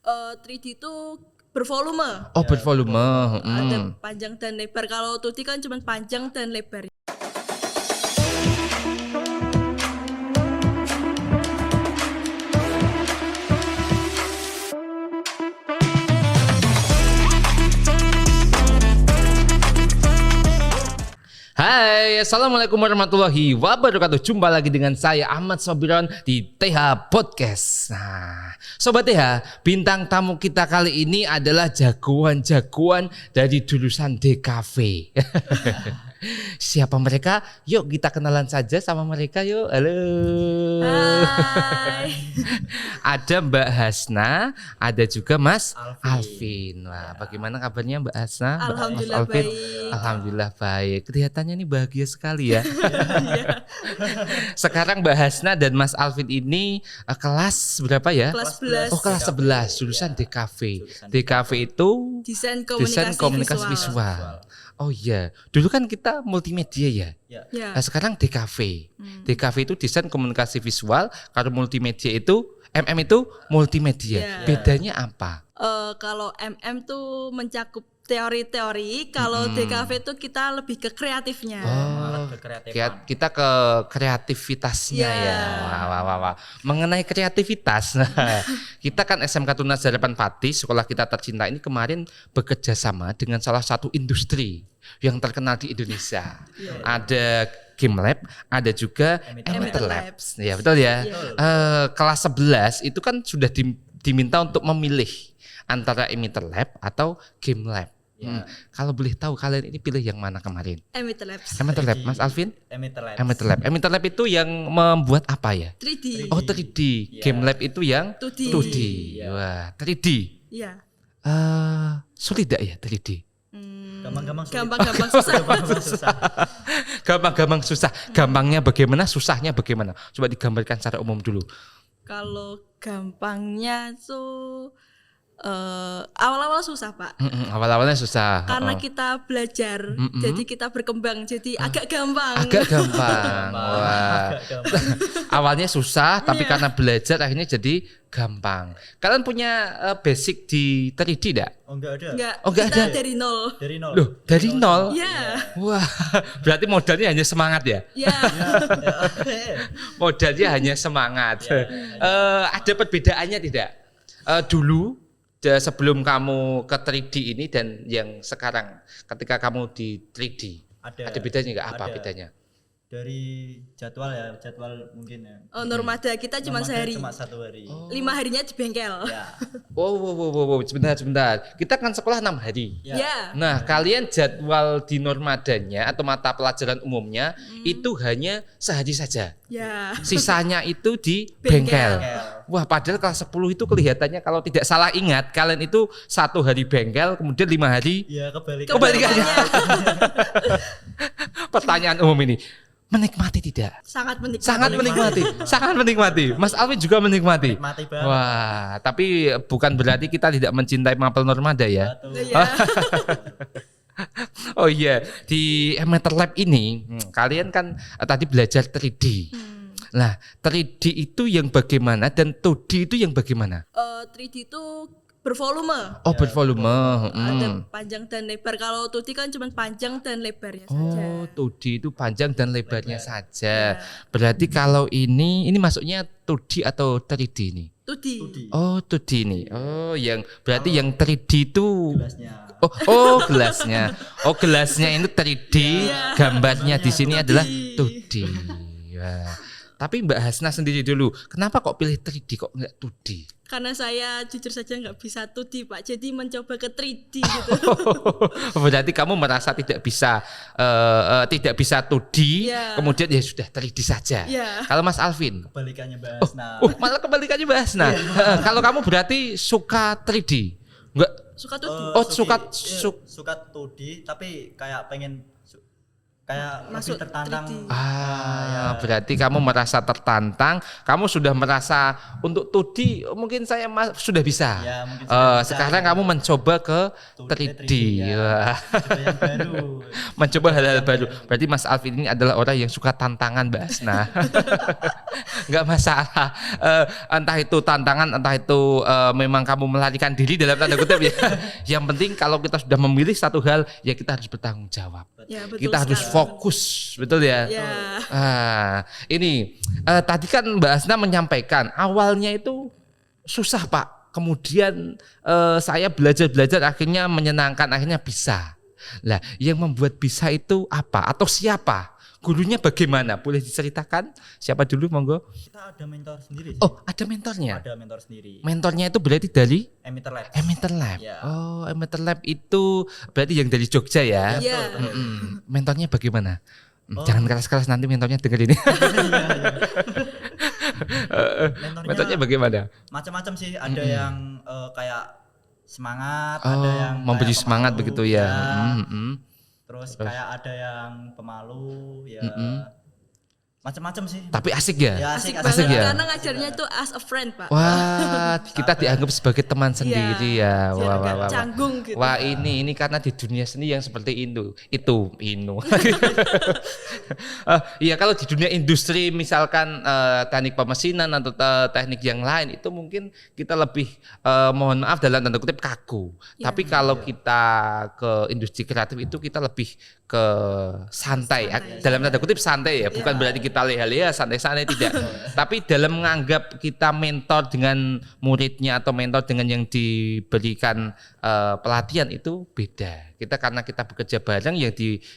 3D itu bervolume. Oh, bervolume. Ada panjang dan lebar. Kalau 2D kan cuma panjang dan lebar. Hai, assalamualaikum warahmatullahi wabarakatuh. Jumpa lagi dengan saya Ahmad Sobiron di TH Podcast. Nah, Sobat TH, bintang tamu kita kali ini adalah jagoan-jagoan dari jurusan DKV. Siapa mereka? Yuk kita kenalan saja sama mereka yuk. Halo. Hai. Ada Mbak Hasna, ada juga Mas Alvin. Wah, bagaimana kabarnya Mbak Hasna? Mbak Alhamdulillah Mas Alvin? baik. Alhamdulillah baik. Kelihatannya ini bahagia sekali ya. Sekarang Mbak Hasna dan Mas Alvin ini kelas berapa ya? Kelas 11. Oh, kelas 11 jurusan DKV. DKV itu Desain desain komunikasi visual. visual. Oh iya, dulu kan kita multimedia ya. Ya. Nah, sekarang DKV. DKV itu desain komunikasi visual, kalau multimedia itu itu multimedia. Ya. Bedanya apa? Kalau tuh mencakup teori-teori, kalau DKV tuh kita lebih ke kreatifnya. Oh, kita ke kreativitasnya Ya. ya. Wah. Mengenai kreativitas, kita kan SMK Tunas Harapan Pati, sekolah kita tercinta ini kemarin bekerja sama dengan salah satu industri yang terkenal di Indonesia. Ada Game Lab, ada juga Emitter Labs. Ya betul ya. Kelas 11 itu kan sudah diminta untuk memilih antara Emitter Lab atau Game Lab. Kalau boleh tahu kalian ini pilih yang mana kemarin? Emitter Labs. Emitter Lab, Mas Alvin? Emitter Labs. Emitter Lab. Emitter Lab itu yang membuat apa ya? 3D. Oh 3D. Game Lab itu yang 2D. Wah 3D. Iya. Sulit gak ya 3D? Gampang-gampang sulit. Gampang-gampang susah. Gampang susah. Gampang susah. Gampangnya bagaimana? Susahnya bagaimana? Coba digambarkan secara umum dulu. Kalau gampangnya tuh awal-awal susah, Pak. Awal-awalnya susah. Karena kita belajar, jadi kita berkembang, jadi agak gampang. Agak gampang. Wah. Awalnya susah, tapi karena belajar akhirnya jadi gampang. Kalian punya basic di 3D enggak? Oh enggak ada. Enggak, Oh, enggak kita ada. dari nol. Dari nol. Loh, dari nol? Iya. Wah, berarti modalnya hanya semangat ya? Iya. Modalnya hanya semangat. Ada perbedaannya tidak? Dulu sebelum kamu ke 3D ini dan yang sekarang ketika kamu di 3D ada bedanya nggak? Apa Ada. bedanya? Dari jadwal mungkin ya. Oh, normada kita cuma Nomada sehari. Cuma 1 hari. 5 harinya di bengkel. Ya. Wow, sebentar. Kita kan sekolah 6 hari. Ya. Nah, kalian jadwal di normadanya atau mata pelajaran umumnya itu hanya sehari saja. Ya. Sisanya itu di Bengkel. bengkel. Wah, padahal kelas 10 itu kelihatannya kalau tidak salah ingat, kalian itu 1 hari bengkel, kemudian 5 hari. Iya, kebalik. Kebalikannya. Pertanyaan umum ini. Menikmati tidak? Sangat menikmati. Sangat menikmati. Mas Alvin juga menikmati. Menikmati banget. Wah, tapi bukan berarti kita tidak mencintai mapel normada ya. Betul. Iya. Oh iya, di Emitter Lab ini kalian kan tadi belajar 3D. Nah, 3D itu yang bagaimana dan 2D itu yang bagaimana? 3D itu bervolume. Oh, bervolume. Ada panjang dan lebar. Kalau 2D kan cuma panjang dan lebarnya saja. Oh, 2D itu panjang dan lebarnya saja. Berarti kalau ini masuknya 2D atau 3D ini? 2D. Oh, 2D ini. Oh, yang berarti yang 3D itu Gelasnya. gelasnya. Oh, gelasnya ini 3D, gambarnya di sini adalah 2D. Wah. Tapi Mbak Hasna sendiri dulu, kenapa kok pilih 3D kok enggak 2D? Karena saya jujur saja nggak bisa 2D, Pak. Jadi mencoba ke 3D gitu. Berarti kamu merasa tidak bisa 2D, Iya. kemudian ya sudah 3D saja. Iya. Kalau Mas Alvin, Kebalikannya bahas. Nah, malah kebalikannya Mbak Hasna. Kalau kamu berarti suka 3D, enggak? Suka 2D. Oh, suka 2D tapi kayak kayak Masuk lebih tertantang. 3D. Berarti kamu merasa tertantang, kamu sudah merasa untuk 2D mungkin saya sudah bisa. Ya, mungkin sudah bisa. Sekarang kamu mencoba ke 3D. Wah. Coba yang baru. Mencoba hal-hal baru. Berarti Mas Alvin ini adalah orang yang suka tantangan, Mbak Asna. Nggak masalah. Entah itu tantangan, entah itu memang kamu melarikan diri dalam tanda kutip ya. Yang penting kalau kita sudah memilih satu hal, ya kita harus bertanggung jawab. Ya, betul Kita harus sekali. fokus, betul ya. Ya. Ini tadi kan Mbak Asna menyampaikan awalnya itu susah Pak. Kemudian saya belajar akhirnya menyenangkan, akhirnya bisa. Lah, yang membuat bisa itu apa atau siapa? Gurunya bagaimana? Boleh diceritakan? Siapa dulu monggo? Kita ada mentor sendiri sih. Oh, ada mentornya. Ada mentor sendiri. Mentornya itu berarti dari Emitter Lab. Emitter Lab. Ya. Oh, Emitter Lab itu berarti yang dari Jogja ya. Ya. Mentornya bagaimana? Oh. Jangan keras-keras nanti mentornya denger ini. Mentornya bagaimana? Macam-macam sih. Ada yang kayak semangat, ada yang memberi kayak semangat pemalu, begitu ya. Terus kayak ada yang pemalu, ya macam-macam sih. Tapi asik ya? Ya Asik Asik banget ya? karena ngajarnya itu as a friend, Pak. Wah, kita dianggap sebagai teman sendiri ya. Biar Wah, nggak wah. canggung gitu. Wah, ini karena di dunia seni yang seperti itu. Iya, kalau di dunia industri misalkan teknik pemesinan atau teknik yang lain itu mungkin kita lebih mohon maaf dalam tanda kutip kaku. Ya. Tapi kalau kita ke industri kreatif itu kita lebih ke santai. Dalam tanda kutip santai ya, bukan berarti kita leha-leha, santai-santai tidak. Tapi dalam menganggap kita mentor dengan muridnya atau mentor dengan yang diberikan pelatihan itu beda. Kita karena kita bekerja bareng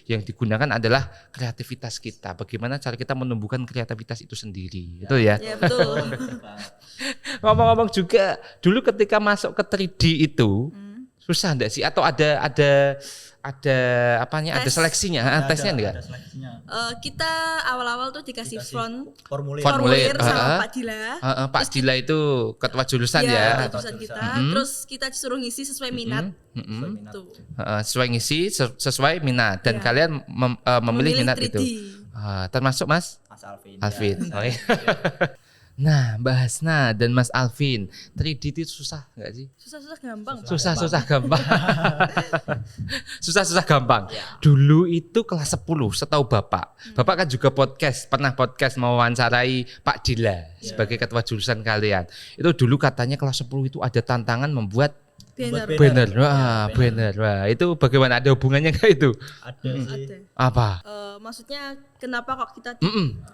yang digunakan adalah kreativitas kita. Bagaimana cara kita menumbuhkan kreativitas itu sendiri. Itu ya. Ya, betul. Ngomong-ngomong juga dulu ketika masuk ke 3D itu susah enggak sih atau ada apanya? Ada Tes. seleksinya, tesnya enggak? Ada seleksinya. Kita awal-awal tuh dikasih front Formulir. Formulir. sama Pak Dila. Pak Dila itu ketua jurusan ya. Jurusan kita. Terus kita disuruh ngisi sesuai minat. Sesuai minat. Tuh. Sesuai ngisi sesuai minat dan Ya. kalian memilih minat 3D. itu. Termasuk Mas Mas Alvin. Alvin. Ya. Oh, iya. Nah, Mbak Hasna dan Mas Alvin, 3D itu susah nggak sih? Susah-susah gampang, Pak. Susah gampang. Susah gampang. Dulu itu kelas 10 setahu Bapak. Bapak kan juga pernah podcast mewawancarai Pak Dila sebagai ketua jurusan kalian. Itu dulu katanya kelas 10 itu ada tantangan membuat Banner. banner. Wah, banner. Wah, itu bagaimana, ada hubungannya nggak itu? Ada sih. Ada. Apa? Maksudnya kenapa kok kita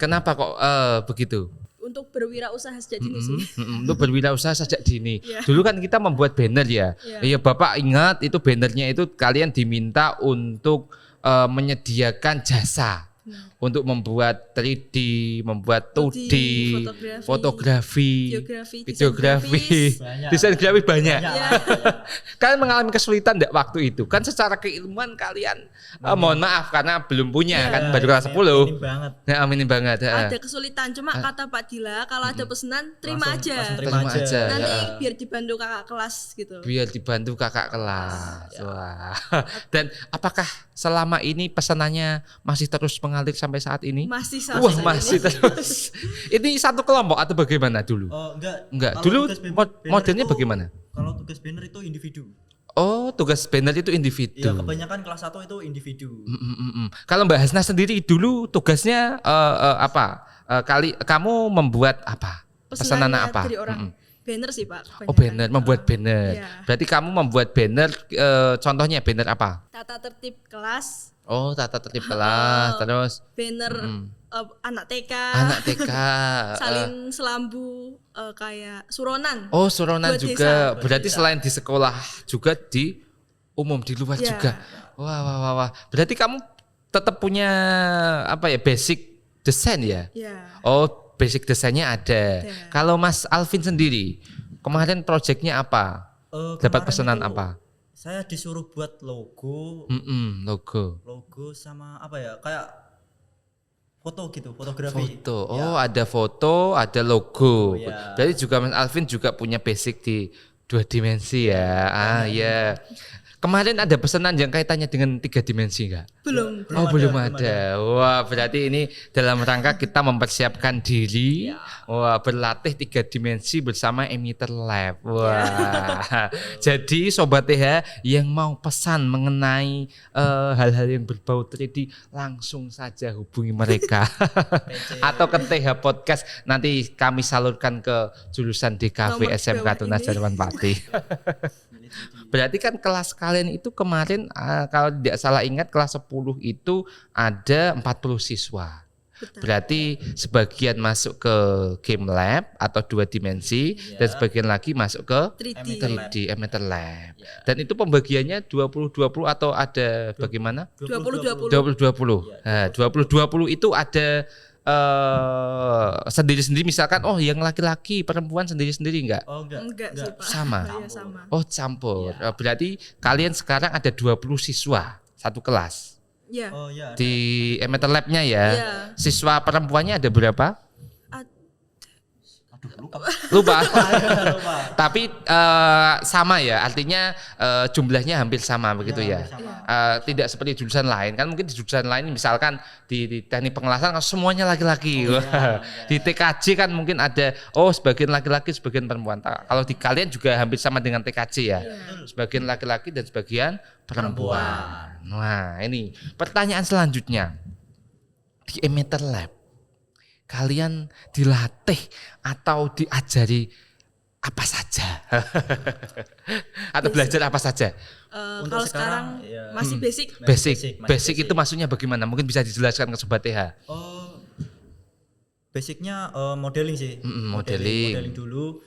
Kenapa kok begitu? untuk berwirausaha sejak dini sih? Untuk berwirausaha sejak dini. Iya. Dulu kan kita membuat banner ya. Iya, Bapak ingat itu bannernya itu kalian diminta untuk menyediakan jasa. Untuk membuat 3D, membuat 2D, fotografi, videografi, desain grafis banyak. Kalian mengalami kesulitan enggak waktu itu? Kan secara keilmuan kalian mohon maaf karena belum punya kan baru kelas 10. Minim banget. Ya, minim banget. Ada kesulitan, cuma kata Pak Dila kalau ada pesanan terima Langsung aja. terima aja. Nanti ya. biar dibantu kakak kelas gitu. Biar dibantu kakak kelas. Wah. Dan apakah selama ini pesanannya masih terus mengalir sampai saat ini? Masih Wah, sampai masih ini. terus. Ini satu kelompok atau bagaimana dulu? Oh, Enggak. Kalau Dulu tugas banner modelnya itu- bagaimana? Kalau tugas banner itu individu. Oh, tugas banner itu individu. Iya, kebanyakan kelas 1 itu individu. Kalau Mbak Hasna sendiri dulu tugasnya apa? Kamu membuat apa? Pesanan Pesanannya apa? dari orang. Banner sih, Pak. Oh, kebanyakan. banner, membuat banner. Iya. Berarti kamu membuat banner, contohnya banner apa? Tata tertib kelas, Oh, tata tertib kelas, terus banner anak TK, anak TK. salin selambu kayak suronan. Oh, suronan Buat juga. desa. Berarti selain di sekolah juga di umum di luar Ya. juga. Wah. Berarti kamu tetap punya apa ya, basic desain ya? Ya. Oh, basic desainnya ada. Ada. Kalau Mas Alvin sendiri, kemarin proyeknya apa? Dapat Kemarin pesanan itu apa? Saya disuruh buat logo, Logo. sama apa ya? Kayak foto gitu, fotografi. Foto. Ya. Oh, ada foto, ada logo. Ya. Berarti juga Mas Alvin juga punya basic di 2 dimensi ya. Ya. Kemarin ada pesanan yang kaitannya dengan 3 dimensi enggak? Belum. Belum ada. Wah, berarti ini dalam rangka kita mempersiapkan diri. Wah, berlatih 3 dimensi bersama Emitter Lab. Wah. Jadi Sobat TH yang mau pesan mengenai hal-hal yang berbau 3D langsung saja hubungi mereka. Atau ke TH Podcast, nanti kami salurkan ke jurusan DKV Nomor SMK bawah Tunas ini. Jerman Pati. Berarti kan kelas kalian itu kemarin kalau tidak salah ingat kelas 10 itu ada 40 siswa. Betul. Berarti sebagian masuk ke game lab atau 2 dimensi dan sebagian lagi masuk ke 3D. 3D Emitter Lab. Dan itu pembagiannya 20-20 atau ada bagaimana? 20-20. 20-20. Nah, 20-20 itu ada sendiri-sendiri misalkan yang laki-laki perempuan sendiri-sendiri enggak? Oh Enggak sih, Pak. Sama. Iya, sama. Oh campur. Berarti kalian sekarang ada 20 siswa satu kelas Ya. Oh iya. di Emitter Lab-nya ya. Iya. Siswa perempuannya ada berapa? Aduh, lupa. Lupa. Lupa. Tapi sama ya. Artinya jumlahnya hampir sama begitu ya. Sama. Tidak seperti jurusan lain kan, mungkin di jurusan lain misalkan di teknik pengelasan semuanya laki-laki. Di TKJ kan mungkin ada sebagian laki-laki sebagian perempuan. Kalau di kalian juga hampir sama dengan TKJ ya. Sebagian laki-laki dan sebagian perempuan. Nah, ini pertanyaan selanjutnya. Di Emitter Lab kalian dilatih atau diajari apa saja? Atau belajar apa saja? Untuk Kalau sekarang sekarang, masih basic. Basic itu maksudnya bagaimana? Mungkin bisa dijelaskan ke Sobat TH. Oh, basicnya modeling sih. Modeling. Modeling dulu.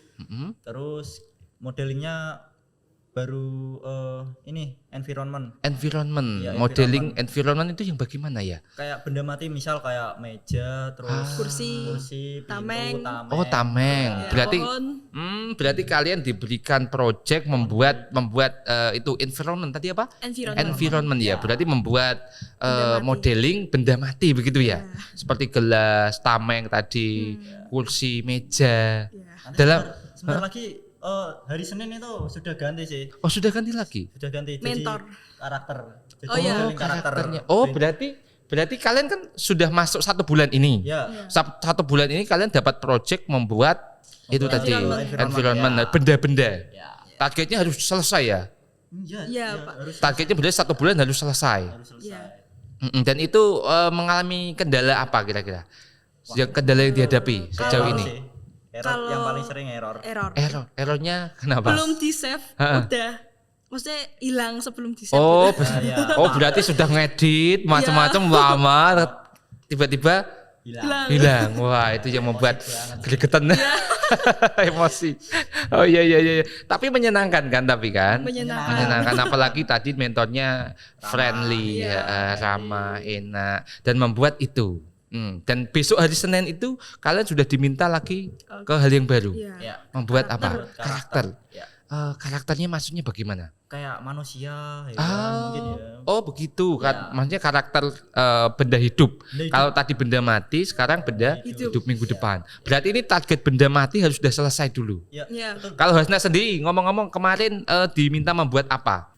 Terus modelingnya baru ini environment. Environment, Iya, modeling environment itu yang bagaimana ya? Kayak benda mati misal kayak meja, terus Kursi, pintu, tameng. Oh, tameng. Ya, Berarti pohon. berarti kalian diberikan project membuat itu environment tadi apa? Environment ya. Berarti membuat Benda mati. modeling benda mati begitu ya. Seperti gelas, tameng tadi, kursi, meja. Ya. Nanti Dalam sebentar lagi hari Senin itu sudah ganti sih. Oh, sudah ganti lagi. Sudah ganti Mentor. jadi karakter. Jadi Oh, iya. modeling Karakternya. Oh, berarti kalian kan sudah masuk 1 bulan ini. Ya. 1 bulan ini kalian dapat project membuat itu tadi environment, ya. benda-benda. Ya. Targetnya harus selesai ya. Iya, Iya, Pak. harus Targetnya berarti 1 bulan harus selesai. Ya. Dan itu mengalami kendala apa kira-kira? Kendala yang dihadapi sejauh ini. sih. Error yang paling sering error. Errornya kenapa? Belum di save, udah. Maksudnya hilang sebelum di save. Oh, Ya. berarti sudah ngedit macam-macam lama tiba-tiba hilang. Wah, itu yang membuat gregetan. Emosi. Oh iya. Tapi menyenangkan kan menyenangkan apalagi tadi mentornya friendly, ramah, enak dan membuat itu. Dan besok hari Senin itu kalian sudah diminta lagi ke hal yang baru. Iya. Ya. Membuat apa? Karakter. Ya. Karakternya maksudnya bagaimana? Kayak manusia mungkin ya. Oh begitu kan, maksudnya karakter benda hidup. Kalau tadi benda mati, sekarang benda hidup minggu depan. Berarti ini target benda mati harus sudah selesai dulu. Ya. Ya. Kalau Hasna sendiri ngomong-ngomong kemarin diminta membuat apa?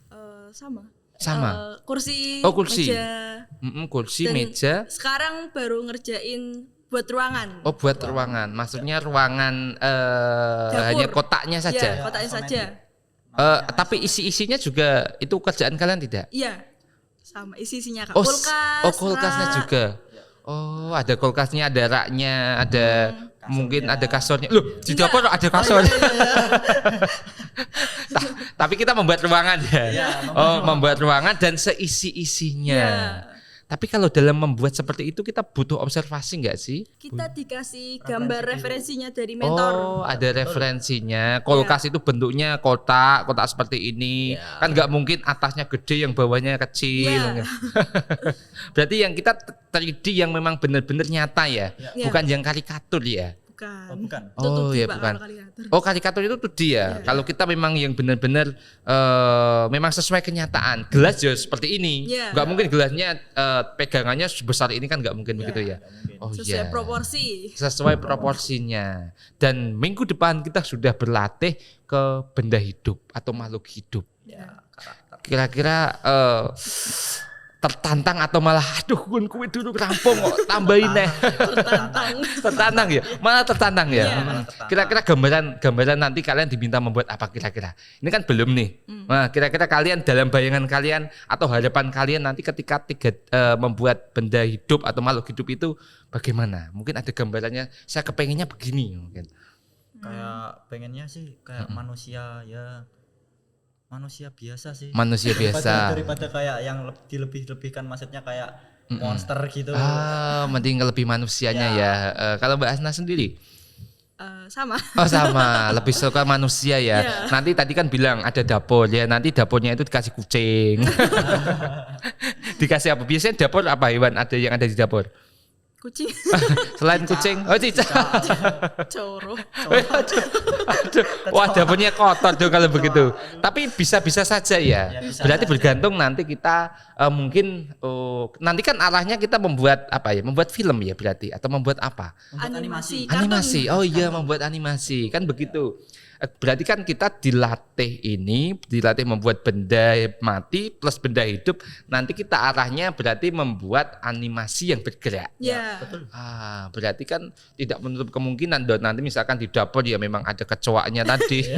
Sama. Kursi. Oh, kursi. Meja. Kursi, Dan meja. Sekarang baru ngerjain buat ruangan. Oh buat ruangan, maksudnya ruangan Dapur. hanya kotaknya saja. Iya, kotaknya saja. Tapi isi-isinya juga itu kerjaan kalian tidak? Iya. Sama isi-isinya Kak. Oh, Kulkas. kulkasnya rak. juga. Oh, ada kulkasnya, ada raknya, ada mungkin ada kasurnya. Loh, di dapur ada kasur. Tapi kita membuat ruangan ya. Iya, Membuat ruangan dan seisi-isinya. Iya. Tapi kalau dalam membuat seperti itu kita butuh observasi enggak sih? Kita dikasih gambar referensinya dari mentor. Oh, ada referensinya. Kulkas itu bentuknya kotak seperti ini. Kan nggak mungkin atasnya gede yang bawahnya kecil. Iya. Berarti yang kita 3D yang memang benar-benar nyata ya, Iya. bukan yang karikatur ya. bukan. Oh, bukan. Itu Oh 2D, ya Pak, bukan. kalau karikatur. Oh karikatur itu 2D ya. Kalau kita memang yang benar-benar memang sesuai kenyataan. Gelas ya seperti ini. Iya. Nggak mungkin gelasnya pegangannya sebesar ini kan nggak mungkin begitu ya. Nggak mungkin. Oh Sesuai iya. proporsi. Sesuai proporsinya. Dan minggu depan kita sudah berlatih ke benda hidup atau makhluk hidup. Ya, karakter. Kira-kira tertantang atau malah aduh kuwi dulu rampung kok tambahin deh. Tertantang. Tertantang ya, malah tertantang ya. Iya. Malah tertantang. Kira-kira gambaran nanti kalian diminta membuat apa kira-kira? Ini kan belum nih. Nah, kira-kira kalian dalam bayangan kalian atau harapan kalian nanti ketika membuat benda hidup atau makhluk hidup itu bagaimana? Mungkin ada gambarannya. Saya kepengennya begini mungkin. Kayak pengennya sih kayak manusia ya. Manusia biasa sih. Manusia biasa. Daripada kayak yang dilebih-lebihkan, maksudnya kayak monster gitu. Mending lebih manusianya ya. Kalau Mbak Asna sendiri? Sama. Oh sama, lebih suka manusia ya. Iya. Nanti tadi kan bilang ada dapur ya. Nanti dapurnya itu dikasih kucing. Dikasih apa? Biasanya dapur apa hewan ada yang ada di dapur? Kucing. Selain kucing, oh cicak. Coro. Aduh, wah dapurnya kotor tuh kalau begitu. Tapi bisa-bisa saja ya. Ya, bisa Berarti saja. bergantung nanti kita mungkin nanti kan arahnya kita membuat apa ya? Membuat film ya berarti atau membuat apa? Membuat Animasi. Animasi. Kartun. Oh iya, membuat animasi. Kan begitu. Berarti kan kita dilatih membuat benda mati plus benda hidup. Nanti kita arahnya berarti membuat animasi yang bergerak. Ya. Betul. Berarti kan tidak menutup kemungkinan dong nanti misalkan di dapur ya memang ada kecoaknya tadi.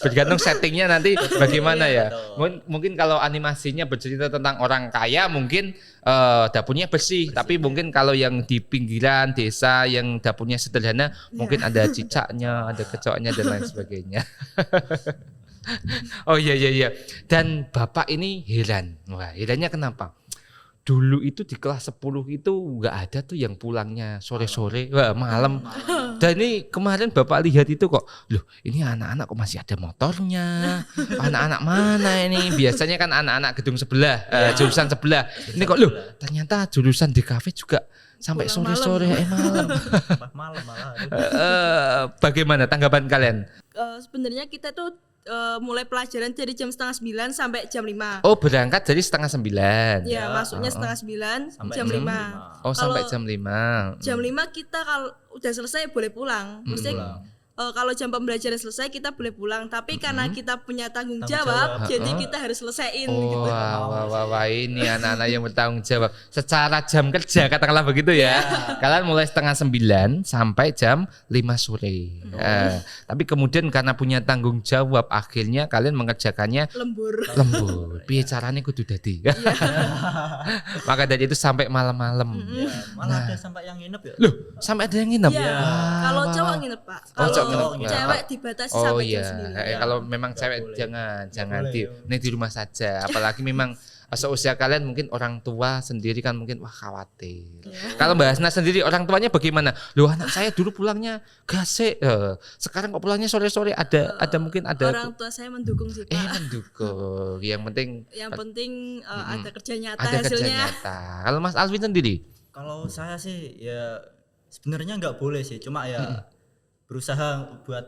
Bergantung settingnya nanti bagaimana ya. Betul. Mungkin kalau animasinya bercerita tentang orang kaya mungkin dapurnya bersih. Tapi mungkin kalau yang di pinggiran desa yang dapurnya sederhana mungkin ada cicaknya, ada kecoaknya dan lain sebagainya. Oh iya. Dan Bapak ini heran. Wah, herannya kenapa? Dulu itu di kelas 10 itu nggak ada tuh yang pulangnya sore-sore, wah, malam. Dan ini kemarin Bapak lihat itu kok, loh ini anak-anak kok masih ada motornya. Anak-anak mana ini? Biasanya kan anak-anak gedung sebelah, jurusan sebelah. Ini kok loh ternyata jurusan di kafe juga sampai Pulang sore-sore malam. Malam malah. Bagaimana tanggapan kalian? Sebenarnya kita tuh mulai pelajaran dari jam 8:30 sampai jam 5. Oh berangkat dari 8:30. Ya, masuknya 8:30 jam 5. Oh sampai Kalau jam 5. Jam 5 kita kalau udah selesai boleh pulang. Maksudnya kalau jam pembelajaran selesai kita boleh pulang, tapi karena kita punya tanggung jawab, jadi kita harus selesaiin gitu. Wah, ini anak-anak yang bertanggung jawab. Secara jam kerja katakanlah begitu ya. Kalian mulai 8:30 sampai jam 5 sore. Tapi kemudian karena punya tanggung jawab, akhirnya kalian mengerjakannya Lembur. Piye carane kudu dadi. Maka dari itu sampai malam-malam. Ya, malah ada sampai yang nginep ya. Loh, sampai ada yang nginep. Iya. Kalau cowok nginep, Pak. Oh, cowok Kalau nginep. cewek dibatasi Oh sampai iya, jam 9. kalau memang cewek boleh. jangan boleh. ini di rumah saja. Apalagi memang seusia kalian mungkin orang tua sendiri kan mungkin wah khawatir. Kalau Mbak Hasna sendiri orang tuanya bagaimana? Loh anak saya dulu pulangnya gasek, sekarang kok pulangnya sore-sore ada mungkin ada Orang tua saya mendukung sih, Pak. mendukung. Yang penting Ada kerja nyata ada kerja hasilnya. nyata. Kalau Mas Alvin sendiri? Kalau saya sih ya sebenarnya nggak boleh sih, cuma ya berusaha buat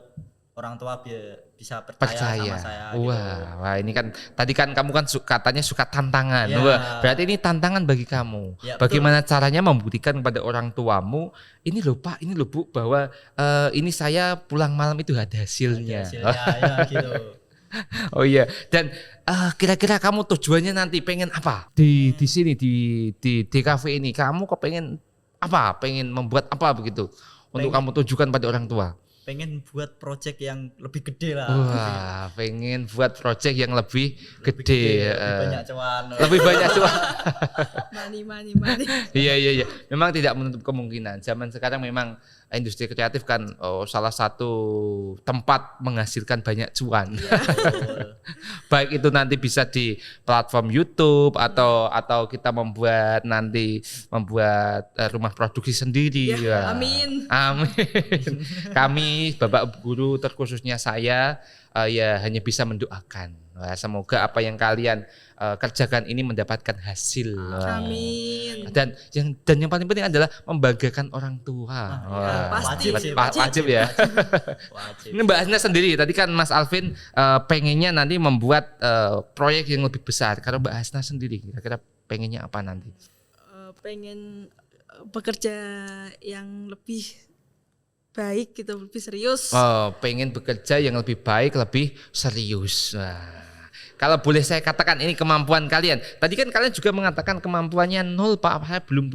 orang tua biar bisa percaya sama saya. Gitu. Wah, ini kan tadi kan kamu kan katanya suka tantangan. Ya. Wah, berarti ini tantangan bagi kamu. Ya, Bagaimana caranya membuktikan kepada orang tuamu, ini loh Pak, ini loh Bu, bahwa ini saya pulang malam itu ada hasilnya. Hasilnya ya gitu. Oh iya, dan kira-kira kamu tujuannya nanti pengen apa di sini di kafe ini? Kamu kepengen apa? Pengen membuat apa begitu? Untuk kamu tujukan pada orang tua. Pengen buat project yang lebih gede lah. Wah, pengen buat project yang lebih gede. Lebih banyak cuan. Lebih banyak cuan. Money. Iya. Memang tidak menutup kemungkinan. Zaman sekarang memang industri kreatif kan salah satu tempat menghasilkan banyak cuan. Baik itu nanti bisa di platform YouTube atau kita membuat rumah produksi sendiri. Ya, Ya. amin. Amin. Kami Bapak Guru terkhususnya saya ya hanya bisa mendoakan. Wah, semoga apa yang kalian kerjakan ini mendapatkan hasil. Wah. Amin. Dan yang paling penting adalah membanggakan orang tua. Wah, pasti. wajib ya. Wajib. Ini Mbak Hasna sendiri tadi kan Mas Alvin pengennya nanti membuat proyek yang lebih besar. Kalau Mbak Hasna sendiri kira-kira pengennya apa nanti? Pengen bekerja yang lebih baik gitu, lebih serius. Oh, pengen bekerja yang lebih baik, lebih serius. Wah. Kalau boleh saya katakan ini kemampuan kalian. Tadi kan kalian juga mengatakan kemampuannya 0 Pak, saya belum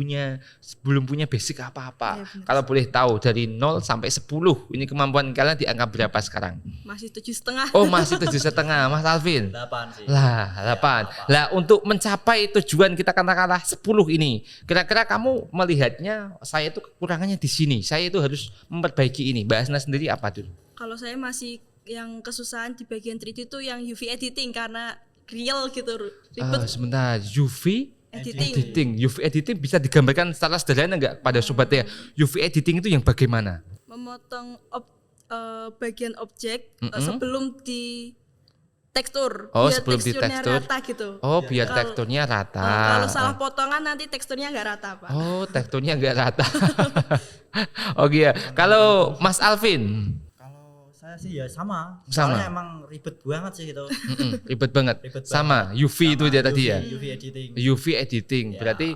punya basic apa-apa. Ya, benar. Kalau boleh tahu dari 0 sampai 10, ini kemampuan kalian di angka berapa sekarang? Masih 7,5. Oh, masih 7,5, Mas Alvin. 8 sih. Lah, 8. Lah, untuk mencapai tujuan kita katakanlah 10 ini, kira-kira kamu melihatnya saya itu kekurangannya di sini. Saya itu harus memperbaiki ini. Mbak Hasna sendiri apa dulu? Kalau saya masih yang kesusahan di bagian 3D itu yang UV editing karena real gitu, ribet Sebentar, UV editing. UV editing bisa digambarkan secara sederhana nggak pada sobatnya? UV editing itu yang bagaimana? Memotong bagian objek sebelum di tekstur. Oh, biar sebelum di teksturnya tekstur. rata gitu. Oh, biar Kalau- teksturnya rata. Kalau salah potongan nanti teksturnya nggak rata, Pak. Oh, teksturnya nggak rata. Oh iya. Kalau Mas Alvin, Kalau saya sih ya sama. Sama. Soalnya emang ribet banget sih gitu. ribet banget. Ribet Sama UV itu dia tadi ya. UV editing. UV editing. Ya. Berarti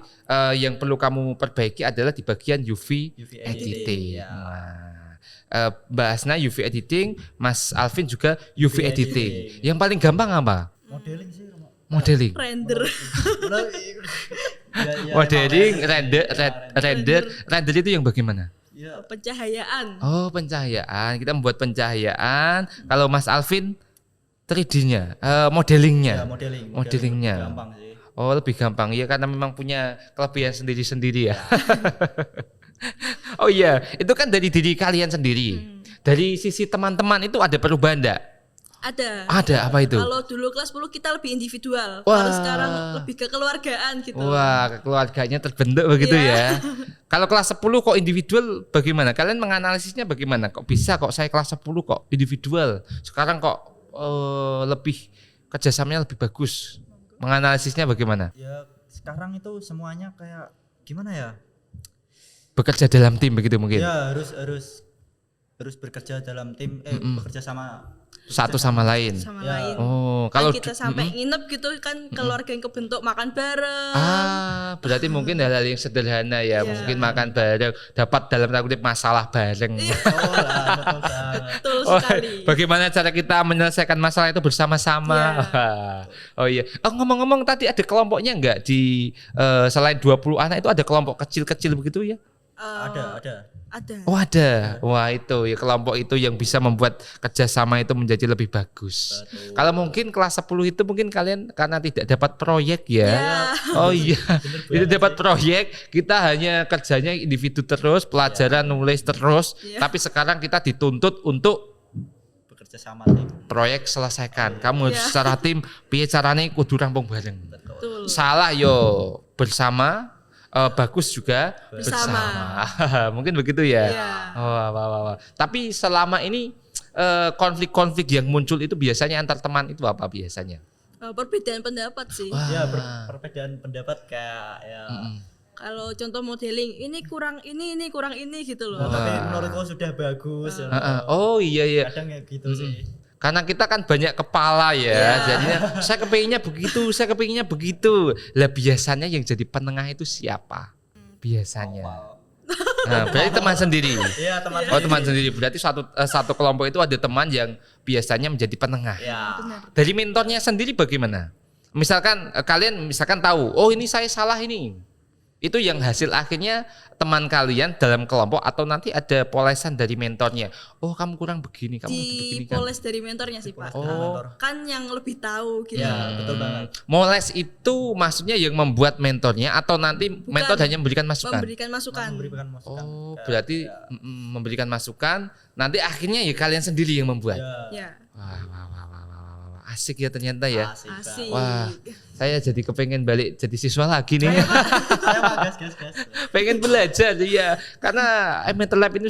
yang perlu kamu perbaiki adalah di bagian UV UV editing. editing, ya. Nah, Mbak Hasna UV editing, Mas Alvin juga UV editing. editing. Yang paling gampang apa? Modeling sih. Modeling. Render. Modeling, render itu yang bagaimana? Ya, Pencahayaan. Oh, pencahayaan. Kita membuat pencahayaan. Kalau Mas Alvin 3D-nya, modelingnya. ya modelingnya. Modelingnya. Gampang sih. Oh, lebih gampang ya karena memang punya kelebihan sendiri-sendiri ya. Oh iya, itu kan dari diri kalian sendiri. Dari sisi teman-teman itu ada perubahan enggak? Ada. Ada apa itu? Kalau dulu kelas 10 kita lebih individual. Wah. Kalau sekarang lebih ke keluargaan gitu. Wah, keluarganya terbentuk begitu Iya. ya. Kalau kelas 10 kok individual bagaimana? Kalian menganalisisnya bagaimana? Kok bisa kok saya kelas 10 kok individual? Sekarang kok lebih kerjasamanya lebih bagus. Menganalisisnya bagaimana? Ya sekarang itu semuanya kayak gimana ya? Bekerja dalam tim begitu mungkin. Ya harus bekerja dalam tim, bekerja Satu sama lain. Sama Ya. lain. Oh, Kalau kalau kita sampai nginep gitu kan keluarga yang kebentuk makan bareng. berarti mungkin hal-hal yang sederhana ya, Iya. mungkin makan bareng, dapat dalam tanda kutip masalah bareng. Oh lah, betul banget. Betul Oh, sekali. bagaimana cara kita menyelesaikan masalah itu bersama-sama? Iya. Oh iya. Oh, ngomong-ngomong tadi ada kelompoknya enggak di selain 20 anak itu ada kelompok kecil-kecil begitu ya? Ada. Ada. Oh ada. Wah itu ya kelompok itu yang bisa membuat kerjasama itu menjadi lebih bagus. Betul. Kalau mungkin kelas 10 itu mungkin kalian karena tidak dapat proyek ya. Ya. Oh iya. Itu Bener banget dapat sih. proyek, kita hanya kerjanya individu terus, pelajaran nulis terus. Ya. Tapi sekarang kita dituntut untuk Bekerja sama tim. proyek selesaikan. Kamu harus Ya. secara tim, piye carane kudu rampung bareng. Betul. Salah yo bersama, bagus juga Bersama. Mungkin begitu ya. Iya. Wah. Tapi selama ini konflik-konflik yang muncul itu biasanya antar teman itu apa biasanya? Perbedaan pendapat sih. Ya perbedaan pendapat kayak ya. Kalau contoh modeling ini kurang ini kurang ini gitu loh. Nah, tapi menurutku sudah bagus. Ya. Oh iya. Kadang kayak gitu sih. Karena kita kan banyak kepala ya, Iya. jadinya saya kepinginnya begitu. Lah biasanya yang jadi penengah itu siapa? Biasanya. Nah, berarti teman sendiri. Iya teman. Oh teman sendiri. Berarti satu kelompok itu ada teman yang biasanya menjadi penengah. Ya. Benar. Dari mentornya sendiri bagaimana? Misalkan kalian tahu, oh ini saya salah ini. Itu yang hasil akhirnya teman kalian dalam kelompok atau nanti ada polesan dari mentornya. Oh kamu kurang begini, kamu lebih begini kan. Dipoles dari mentornya sih Pak. Oh. Kan yang lebih tahu gitu. Ya betul banget. Moles itu maksudnya yang membuat mentornya atau nanti mentor hanya memberikan masukan? Memberikan masukan. Memberikan masukan. Oh Ya, berarti memberikan masukan, nanti akhirnya ya kalian sendiri yang membuat. Ya. Wah. Asik ya ternyata ya. Asik. Asik. Wah, saya jadi kepengen balik jadi siswa lagi nih. Saya mah gas. Pengen belajar ya, karena Mentor Lab ini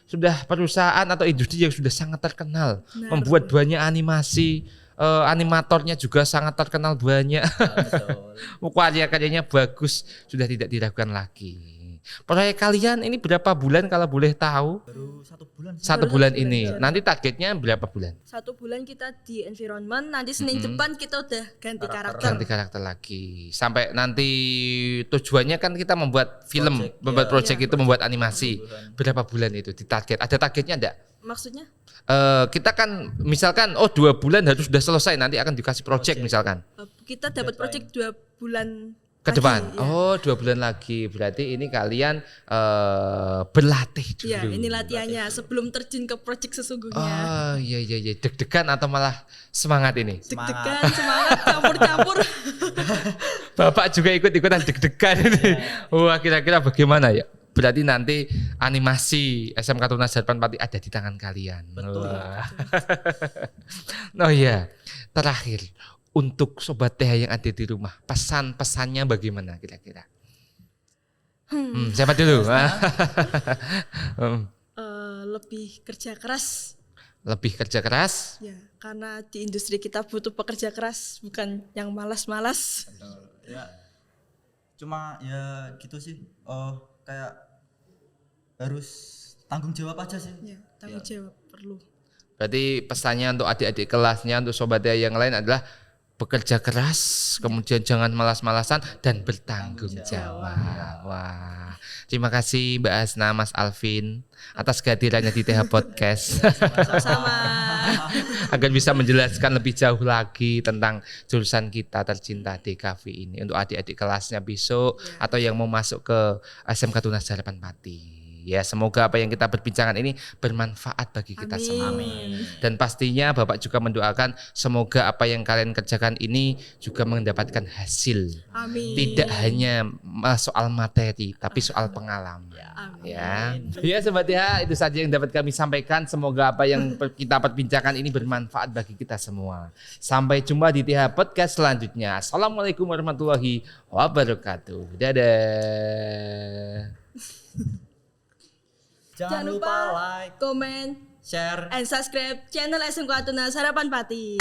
sudah perusahaan atau industri yang sudah sangat terkenal, membuat banyak animasi, animatornya juga sangat terkenal banyak. Karya-karyanya bagus, sudah tidak diragukan lagi. Proyek kalian ini berapa bulan kalau boleh tahu? Baru 1 bulan. Satu bulan ini. Nanti targetnya berapa bulan? 1 bulan kita di environment, nanti Senin depan kita udah ganti karakter. Ganti karakter lagi. Sampai nanti tujuannya kan kita membuat film, membuat project itu membuat animasi. Berapa bulan itu ditarget? Ada targetnya enggak? Maksudnya? Kita kan misalkan 2 bulan harus sudah selesai, nanti akan dikasih project misalkan. Kita dapat project 2 bulan Ke depan. lagi, 2 bulan lagi. Berarti ini kalian berlatih dulu. Iya, ini latihannya sebelum terjun ke project sesungguhnya. Oh iya. Deg-degan atau malah semangat ini? Deg-degan, semangat, campur-campur. Bapak juga ikut-ikutan deg-degan ini. Wah, kira-kira bagaimana ya? Berarti nanti animasi SMK Tunas Harapan Pati ada di tangan kalian. Betul. Oh iya, terakhir untuk Sobat TH yang ada di rumah, pesan-pesannya bagaimana kira-kira? Siapa dulu? Lebih kerja keras. Lebih kerja keras? Ya, karena di industri kita butuh pekerja keras, bukan yang malas-malas. Ya, cuma ya gitu sih. Kayak harus tanggung jawab aja sih. Ya, tanggung jawab perlu. Berarti pesannya untuk adik-adik kelasnya, untuk Sobat TH yang lain adalah bekerja keras, kemudian jangan malas-malasan dan bertanggung jawab. Wah, terima kasih Mbak Hasna, Mas Alvin atas kehadirannya di TH Podcast. Sama-sama. Agar bisa menjelaskan lebih jauh lagi tentang jurusan kita tercinta DKV ini untuk adik-adik kelasnya besok atau yang mau masuk ke SMK Tunas Harapan Pati. Ya, semoga apa yang kita berbincangkan ini bermanfaat bagi kita semua. Dan pastinya Bapak juga mendoakan semoga apa yang kalian kerjakan ini juga mendapatkan hasil. Amin. Tidak hanya soal materi, tapi soal pengalaman. Ya. Ya Sobat TH, itu saja yang dapat kami sampaikan. Semoga apa yang kita perbincangkan ini bermanfaat bagi kita semua. Sampai jumpa di TH Podcast selanjutnya. Assalamualaikum warahmatullahi wabarakatuh. Dadah. Jangan lupa like, comment, share, and subscribe channel SMK Tunas Harapan Pati.